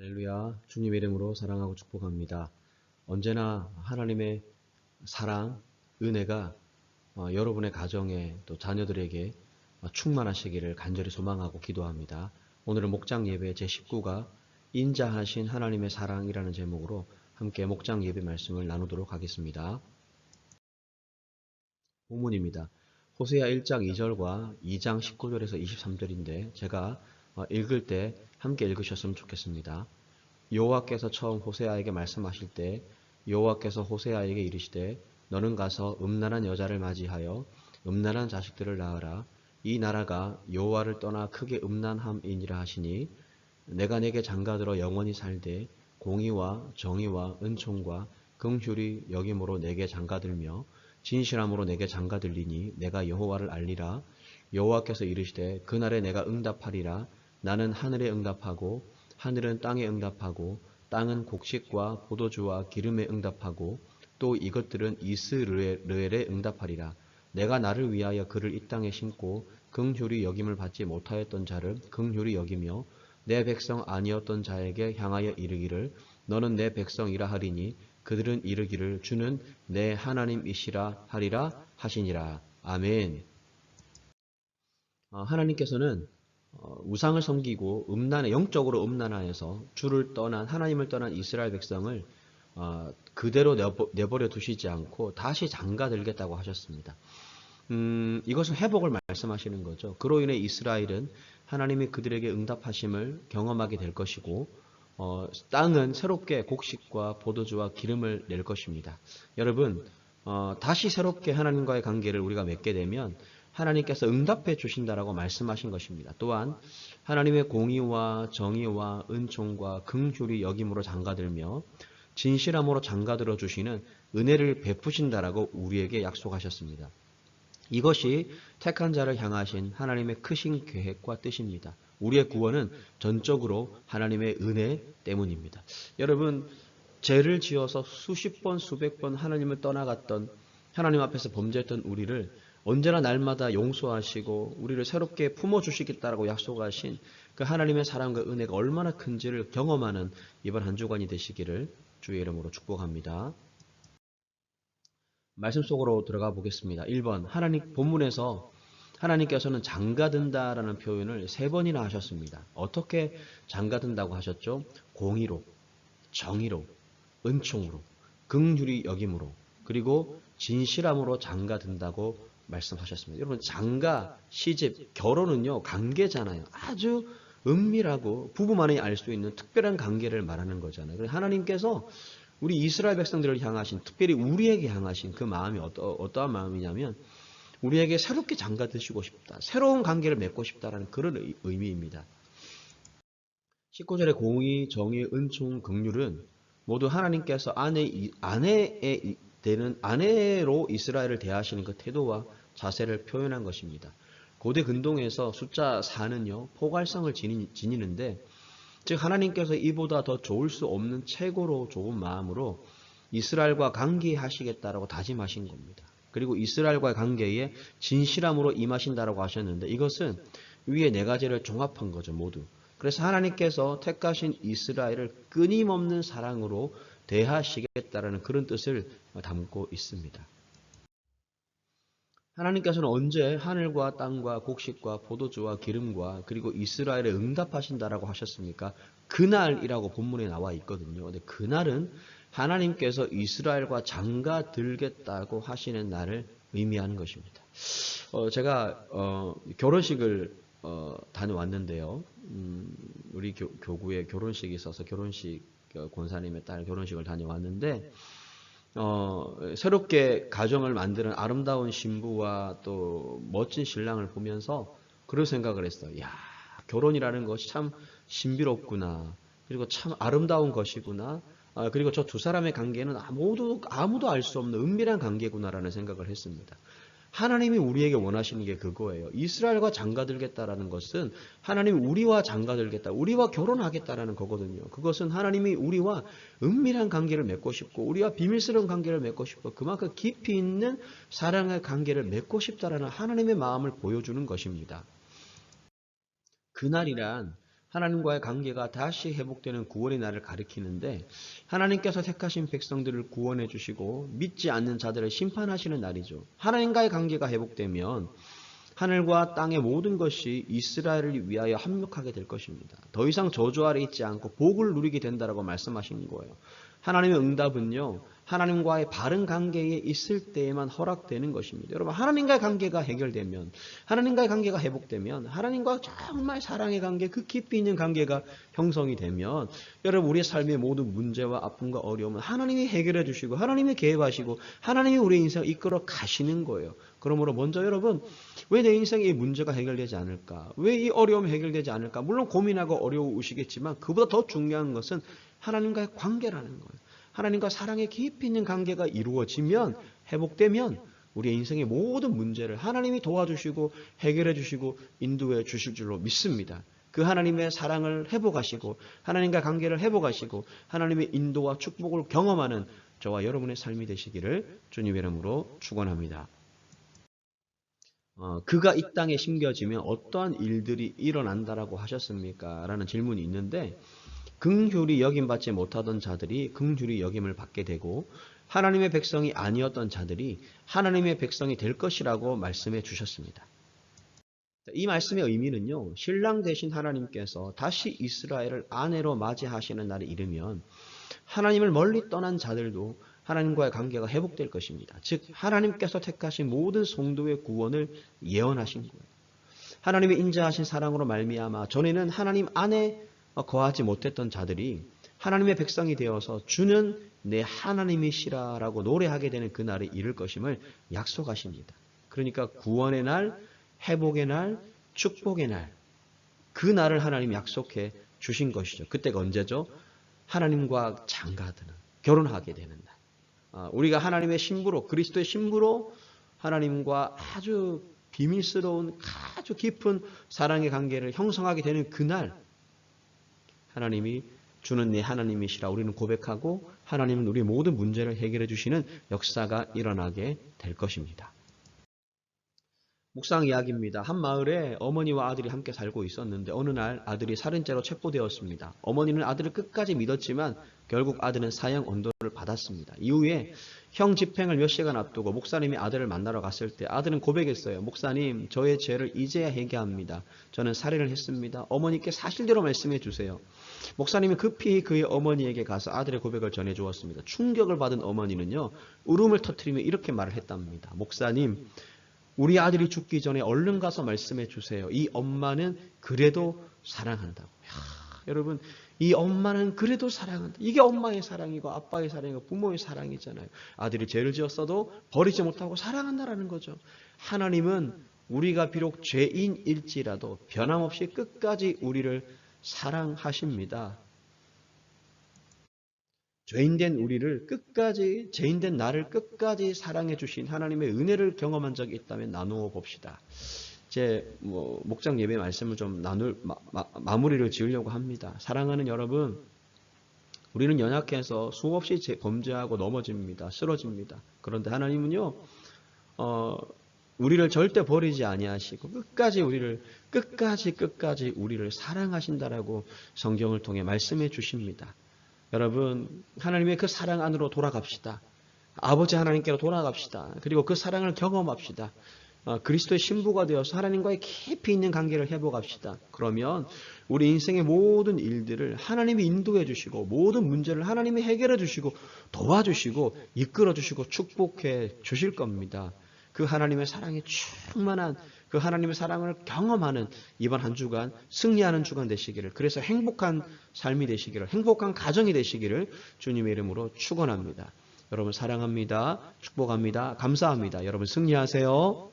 할렐루야, 주님 이름으로 사랑하고 축복합니다. 언제나 하나님의 사랑, 은혜가 여러분의 가정에 또 자녀들에게 충만하시기를 간절히 소망하고 기도합니다. 오늘은 목장 예배 제19가 인자하신 하나님의 사랑이라는 제목으로 함께 목장 예배 말씀을 나누도록 하겠습니다. 본문입니다. 호세아 1장 2절과 2장 19절에서 23절인데 제가 읽을 때 함께 읽으셨으면 좋겠습니다. 여호와께서 처음 호세아에게 말씀하실 때 여호와께서 호세아에게 이르시되 너는 가서 음란한 여자를 맞이하여 음란한 자식들을 낳으라. 이 나라가 여호와를 떠나 크게 음란함이니라 하시니 내가 내게 장가들어 영원히 살되 공의와 정의와 은총과 긍휼이 여김으로 내게 장가들며 진실함으로 내게 장가들리니 내가 여호와를 알리라. 여호와께서 이르시되 그날에 내가 응답하리라. 나는 하늘에 응답하고 하늘은 땅에 응답하고 땅은 곡식과 포도주와 기름에 응답하고 또 이것들은 이스르엘에 응답하리라. 내가 나를 위하여 그를 이 땅에 심고 긍휼히 여김을 받지 못하였던 자를 긍휼히 여기며 내 백성 아니었던 자에게 향하여 이르기를 너는 내 백성이라 하리니 그들은 이르기를 주는 내 하나님이시라 하리라 하시니라. 아멘. 하나님께서는 우상을 섬기고 영적으로 음란하여서 주를 떠난 하나님을 떠난 이스라엘 백성을 그대로 내버려 두시지 않고 다시 장가들겠다고 하셨습니다. 이것은 회복을 말씀하시는 거죠. 그로 인해 이스라엘은 하나님이 그들에게 응답하심을 경험하게 될 것이고 땅은 새롭게 곡식과 포도주와 기름을 낼 것입니다. 여러분 다시 새롭게 하나님과의 관계를 우리가 맺게 되면 하나님께서 응답해 주신다라고 말씀하신 것입니다. 또한 하나님의 공의와 정의와 은총과 긍휼이 여김으로 장가들며 진실함으로 장가들어 주시는 은혜를 베푸신다라고 우리에게 약속하셨습니다. 이것이 택한 자를 향하신 하나님의 크신 계획과 뜻입니다. 우리의 구원은 전적으로 하나님의 은혜 때문입니다. 여러분, 죄를 지어서 수십 번, 수백 번 하나님을 떠나갔던 하나님 앞에서 범죄했던 우리를 언제나 날마다 용서하시고 우리를 새롭게 품어주시겠다라고 약속하신 그 하나님의 사랑과 은혜가 얼마나 큰지를 경험하는 이번 한 주간이 되시기를 주의 이름으로 축복합니다. 말씀 속으로 들어가 보겠습니다. 1번 본문에서 하나님께서는 장가든다라는 표현을 3번이나 하셨습니다. 어떻게 장가든다고 하셨죠? 공의로, 정의로, 은총으로, 긍휼히 여김으로, 그리고 진실함으로 장가든다고 말씀하셨습니다. 여러분 장가, 시집, 결혼은요 관계잖아요. 아주 은밀하고 부부만이 알 수 있는 특별한 관계를 말하는 거잖아요. 그래서 하나님께서 우리 이스라엘 백성들을 향하신, 특별히 우리에게 향하신 그 마음이 어떠한 마음이냐면 우리에게 새롭게 장가드시고 싶다. 새로운 관계를 맺고 싶다라는 그런 의미입니다. 19절의 공의, 정의, 은총, 긍휼은 모두 하나님께서 아내로 이스라엘을 대하시는 그 태도와 자세를 표현한 것입니다. 고대 근동에서 숫자 4는요, 포괄성을 지니는데, 즉 하나님께서 이보다 더 좋을 수 없는 최고로 좋은 마음으로 이스라엘과 관계하시겠다라고 다짐하신 겁니다. 그리고 이스라엘과의 관계에 진실함으로 임하신다라고 하셨는데 이것은 위에 4가지를 종합한 거죠, 모두. 그래서 하나님께서 택하신 이스라엘을 끊임없는 사랑으로 대하시겠다라는 그런 뜻을 담고 있습니다. 하나님께서는 언제 하늘과 땅과 곡식과 포도주와 기름과 그리고 이스라엘에 응답하신다라고 하셨습니까? 그날이라고 본문에 나와 있거든요. 근데 그날은 하나님께서 이스라엘과 장가들겠다고 하시는 날을 의미하는 것입니다. 제가 결혼식을 다녀왔는데요. 우리 교구에 결혼식이 있어서 결혼식 권사님의 딸 결혼식을 다녀왔는데 새롭게 가정을 만드는 아름다운 신부와 또 멋진 신랑을 보면서 그런 생각을 했어요. 야, 결혼이라는 것이 참 신비롭구나. 그리고 참 아름다운 것이구나. 그리고 저 두 사람의 관계는 아무도 알 수 없는 은밀한 관계구나라는 생각을 했습니다. 하나님이 우리에게 원하시는 게 그거예요. 이스라엘과 장가들겠다라는 것은 하나님이 우리와 장가들겠다, 우리와 결혼하겠다라는 거거든요. 그것은 하나님이 우리와 은밀한 관계를 맺고 싶고 우리와 비밀스러운 관계를 맺고 싶고 그만큼 깊이 있는 사랑의 관계를 맺고 싶다라는 하나님의 마음을 보여주는 것입니다. 그날이란 하나님과의 관계가 다시 회복되는 구원의 날을 가리키는데 하나님께서 택하신 백성들을 구원해 주시고 믿지 않는 자들을 심판하시는 날이죠. 하나님과의 관계가 회복되면 하늘과 땅의 모든 것이 이스라엘을 위하여 합력하게 될 것입니다. 더 이상 저주 아래 있지 않고 복을 누리게 된다라고 말씀하시는 거예요. 하나님의 응답은요, 하나님과의 바른 관계에 있을 때에만 허락되는 것입니다. 여러분, 하나님과의 관계가 해결되면, 하나님과의 관계가 회복되면, 하나님과 정말 사랑의 관계, 그 깊이 있는 관계가 형성이 되면, 여러분, 우리의 삶의 모든 문제와 아픔과 어려움은 하나님이 해결해 주시고, 하나님이 계획하시고, 하나님이 우리의 인생을 이끌어 가시는 거예요. 그러므로 먼저 여러분, 왜 내 인생에 이 문제가 해결되지 않을까? 왜 이 어려움이 해결되지 않을까? 물론 고민하고 어려우시겠지만, 그보다 더 중요한 것은 하나님과의 관계라는 거예요. 하나님과 사랑의 깊이 있는 관계가 이루어지면, 회복되면 우리의 인생의 모든 문제를 하나님이 도와주시고 해결해 주시고 인도해 주실 줄로 믿습니다. 그 하나님의 사랑을 회복하시고 하나님과 관계를 회복하시고 하나님의 인도와 축복을 경험하는 저와 여러분의 삶이 되시기를 주님의 이름으로 축원합니다. 그가 이 땅에 심겨지면 어떠한 일들이 일어난다라고 하셨습니까? 라는 질문이 있는데 긍휼히 여김받지 못하던 자들이 긍휼히 여김을 받게 되고 하나님의 백성이 아니었던 자들이 하나님의 백성이 될 것이라고 말씀해 주셨습니다. 이 말씀의 의미는요, 신랑 되신 하나님께서 다시 이스라엘을 아내로 맞이하시는 날이 이르면 하나님을 멀리 떠난 자들도 하나님과의 관계가 회복될 것입니다. 즉 하나님께서 택하신 모든 성도의 구원을 예언하신 거예요. 하나님의 인자하신 사랑으로 말미암아 전에는 하나님 안에 거하지 못했던 자들이 하나님의 백성이 되어서 주는 내 하나님이시라라고 노래하게 되는 그날에 이를 것임을 약속하십니다. 그러니까 구원의 날, 회복의 날, 축복의 날, 그 날을 하나님이 약속해 주신 것이죠. 그때가 언제죠? 하나님과 장가드는, 결혼하게 되는 날. 우리가 하나님의 신부로, 그리스도의 신부로 하나님과 아주 비밀스러운 아주 깊은 사랑의 관계를 형성하게 되는 그날, 하나님이 주는 내 하나님이시라 우리는 고백하고 하나님은 우리의 모든 문제를 해결해 주시는 역사가 일어나게 될 것입니다. 묵상 이야기입니다. 한 마을에 어머니와 아들이 함께 살고 있었는데 어느 날 아들이 살인죄로 체포되었습니다. 어머니는 아들을 끝까지 믿었지만 결국 아들은 사형 언도를 받았습니다. 이후에 형 집행을 몇 시간 앞두고 목사님이 아들을 만나러 갔을 때 아들은 고백했어요. 목사님, 저의 죄를 이제야 회개합니다. 저는 살인을 했습니다. 어머니께 사실대로 말씀해 주세요. 목사님이 급히 그의 어머니에게 가서 아들의 고백을 전해 주었습니다. 충격을 받은 어머니는요, 울음을 터뜨리며 이렇게 말을 했답니다. 목사님, 우리 아들이 죽기 전에 얼른 가서 말씀해 주세요. 이 엄마는 그래도 사랑한다고. 여러분, 이 엄마는 그래도 사랑한다. 이게 엄마의 사랑이고 아빠의 사랑이고 부모의 사랑이잖아요. 아들이 죄를 지었어도 버리지 못하고 사랑한다라는 거죠. 하나님은 우리가 비록 죄인일지라도 변함없이 끝까지 우리를 사랑하십니다. 죄인된 우리를 끝까지, 죄인된 나를 끝까지 사랑해 주신 하나님의 은혜를 경험한 적이 있다면 나누어 봅시다. 목장 예배 말씀을 좀 마무리를 지으려고 합니다. 사랑하는 여러분, 우리는 연약해서 수없이 범죄하고 넘어집니다. 쓰러집니다. 그런데 하나님은요, 우리를 절대 버리지 아니하시고 끝까지 우리를 사랑하신다라고 성경을 통해 말씀해 주십니다. 여러분, 하나님의 그 사랑 안으로 돌아갑시다. 아버지 하나님께로 돌아갑시다. 그리고 그 사랑을 경험합시다. 그리스도의 신부가 되어서 하나님과의 깊이 있는 관계를 회복합시다. 그러면 우리 인생의 모든 일들을 하나님이 인도해 주시고 모든 문제를 하나님이 해결해 주시고 도와주시고 이끌어 주시고 축복해 주실 겁니다. 그 하나님의 사랑에 충만한 그 하나님의 사랑을 경험하는 이번 한 주간 승리하는 주간 되시기를, 그래서 행복한 삶이 되시기를, 행복한 가정이 되시기를 주님의 이름으로 축원합니다. 여러분 사랑합니다. 축복합니다. 감사합니다. 여러분 승리하세요.